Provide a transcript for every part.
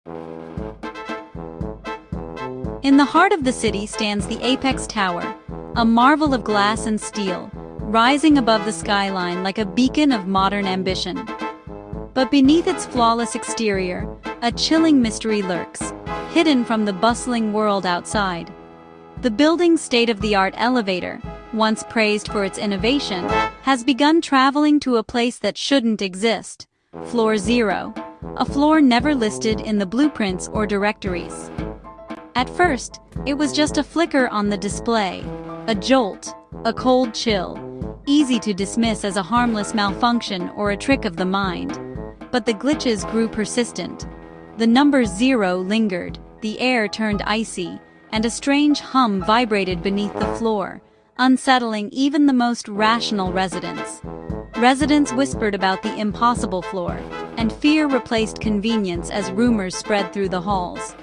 In the heart of the city stands the Apex Tower, a marvel of glass and steel, rising above the skyline like a beacon of modern ambition. But beneath its flawless exterior, a chilling mystery lurks, hidden from the bustling world outside. The building's state-of-the-art elevator, once praised for its innovation, has begun traveling to a place that shouldn't exist, Floor Zero, a floor never listed in the blueprints or directories. At first, it was just a flicker on the display, a jolt, a cold chill, easy to dismiss as a harmless malfunction or a trick of the mind. But the glitches grew persistent. The number 0 lingered, the air turned icy, and a strange hum vibrated beneath the floor, unsettling even the most rational residents. Residents whispered about the impossible floor, and fear replaced convenience as rumors spread through the halls.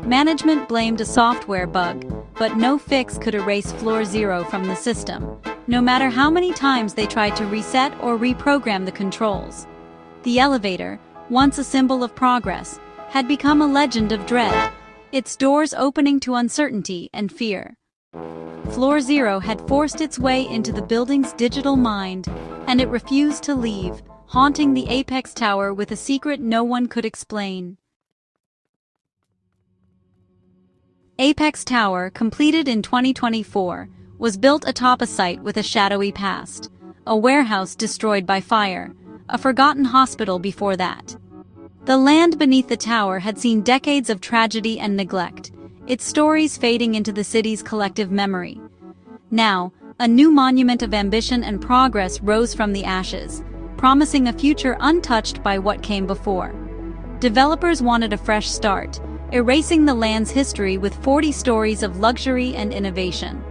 Management blamed a software bug, but no fix could erase Floor Zero from the system, no matter how many times they tried to reset or reprogram the controls. The elevator, once a symbol of progress, had become a legend of dread, its doors opening to uncertainty and fear. Floor Zero had forced its way into the building's digital mind, and it refused to leave, haunting the Apex Tower with a secret no one could explain. Apex Tower, completed in 2024, was built atop a site with a shadowy past, a warehouse destroyed by fire, a forgotten hospital before that. The land beneath the tower had seen decades of tragedy and neglect, its stories fading into the city's collective memory. Now, a new monument of ambition and progress rose from the ashes, promising a future untouched by what came before. Developers wanted a fresh start, erasing the land's history with 40 stories of luxury and innovation.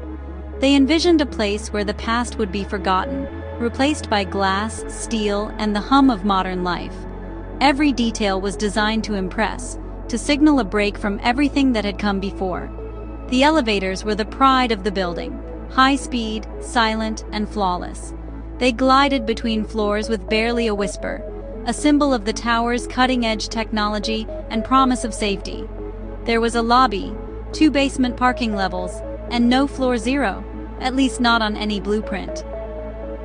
They envisioned a place where the past would be forgotten, replaced by glass, steel, and the hum of modern life. Every detail was designed to impress, to signal a break from everything that had come before. The elevators were the pride of the building, high-speed, silent, and flawless. They glided between floors with barely a whisper, a symbol of the tower's cutting-edge technology and promise of safety. There was a lobby, 2 basement parking levels, and no Floor Zero, at least not on any blueprint.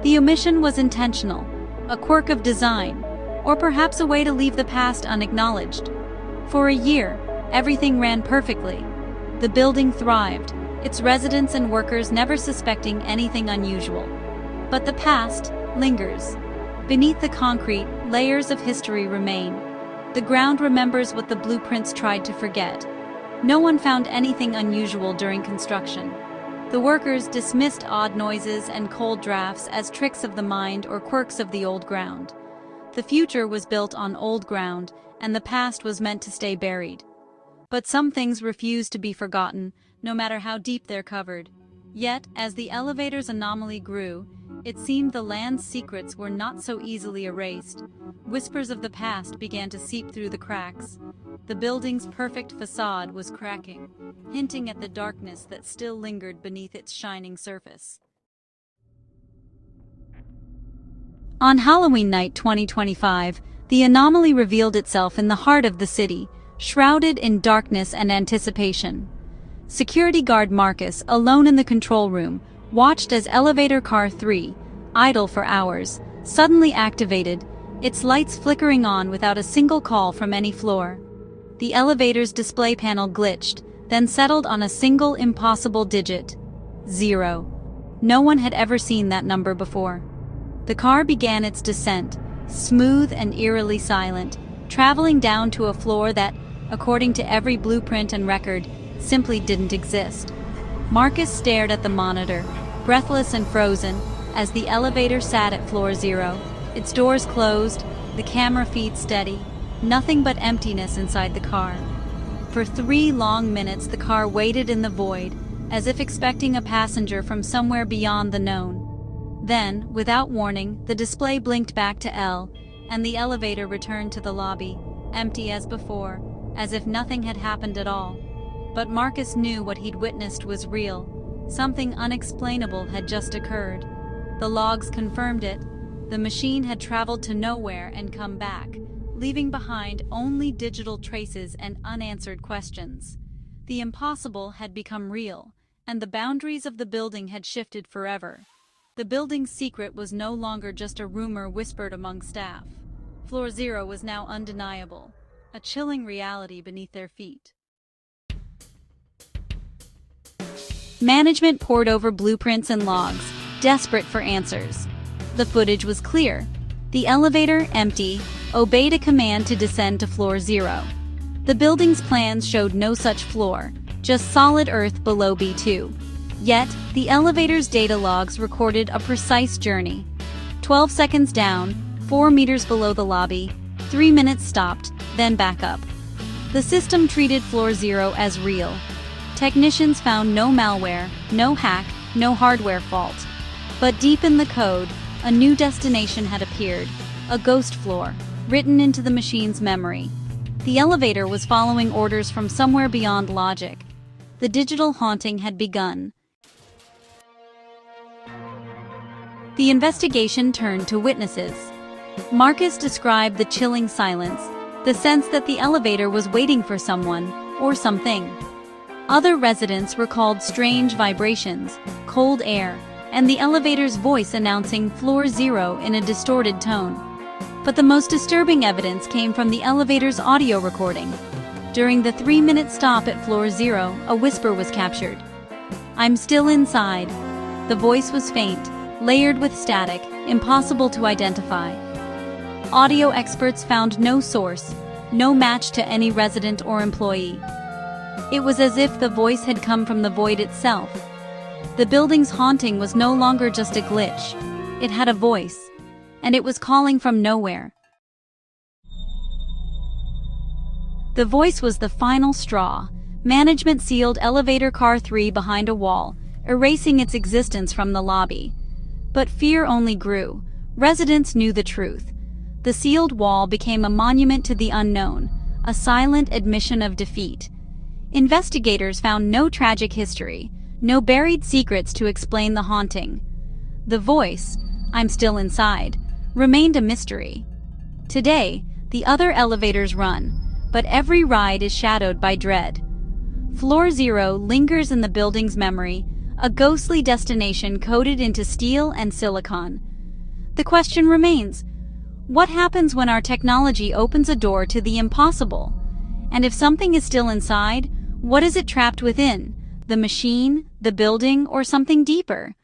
The omission was intentional, a quirk of design, or perhaps a way to leave the past unacknowledged. For a year, everything ran perfectly. The building thrived, its residents and workers never suspecting anything unusual. But the past lingers. Beneath the concrete, layers of history remain. The ground remembers what the blueprints tried to forget. No one found anything unusual during construction. The workers dismissed odd noises and cold drafts as tricks of the mind or quirks of the old ground. The future was built on old ground, and the past was meant to stay buried. But some things refuse to be forgotten, no matter how deep they're covered. Yet, as the elevator's anomaly grew, it seemed the land's secrets were not so easily erased. Whispers of the past began to seep through the cracks. The building's perfect facade was cracking, hinting at the darkness that still lingered beneath its shining surface. On Halloween night 2025, the anomaly revealed itself in the heart of the city, shrouded in darkness and anticipation. Security guard Marcus, alone in the control room, watched as elevator car 3, idle for hours, suddenly activated, its lights flickering on without a single call from any floor. The elevator's display panel glitched, then settled on a single impossible digit: 0. No one had ever seen that number before. The car began its descent, smooth and eerily silent, traveling down to a floor that, according to every blueprint and record, simply didn't exist. Marcus stared at the monitor, breathless and frozen, as the elevator sat at Floor Zero, its doors closed, the camera feed steady, nothing but emptiness inside the car. For 3 long minutes the car waited in the void, as if expecting a passenger from somewhere beyond the known. Then, without warning, the display blinked back to L, and the elevator returned to the lobby, empty as before, as if nothing had happened at all. But Marcus knew what he'd witnessed was real. Something unexplainable had just occurred. The logs confirmed it. The machine had traveled to nowhere and come back, leaving behind only digital traces and unanswered questions. The impossible had become real, and the boundaries of the building had shifted forever. The building's secret was no longer just a rumor whispered among staff. Floor Zero was now undeniable, a chilling reality beneath their feet. Management pored over blueprints and logs, desperate for answers. The footage was clear. The elevator, empty, obeyed a command to descend to floor 0. The building's plans showed no such floor, just solid earth below B2. Yet, the elevator's data logs recorded a precise journey. 12 seconds down, 4 meters below the lobby, 3 minutes stopped, then back up. The system treated floor 0 as real. Technicians found no malware, no hack, no hardware fault. But deep in the code, a new destination had appeared, a ghost floor, written into the machine's memory. The elevator was following orders from somewhere beyond logic. The digital haunting had begun. The investigation turned to witnesses. Marcus described the chilling silence, the sense that the elevator was waiting for someone, or something. Other residents recalled strange vibrations, cold air, and the elevator's voice announcing floor 0 in a distorted tone. But the most disturbing evidence came from the elevator's audio recording. During the 3-minute stop at floor 0, a whisper was captured. "I'm still inside." The voice was faint, layered with static, impossible to identify. Audio experts found no source, no match to any resident or employee. It was as if the voice had come from the void itself. The building's haunting was no longer just a glitch. It had a voice, and it was calling from nowhere. The voice was the final straw. Management sealed elevator car 3 behind a wall, erasing its existence from the lobby. But fear only grew. Residents knew the truth. The sealed wall became a monument to the unknown, a silent admission of defeat. Investigators found no tragic history, no buried secrets to explain the haunting. The voice, "I'm still inside," remained a mystery. Today, the other elevators run, but every ride is shadowed by dread. Floor 0 lingers in the building's memory, a ghostly destination coded into steel and silicon. The question remains, what happens when our technology opens a door to the impossible? And if something is still inside, what is it trapped within? The machine, the building, or something deeper?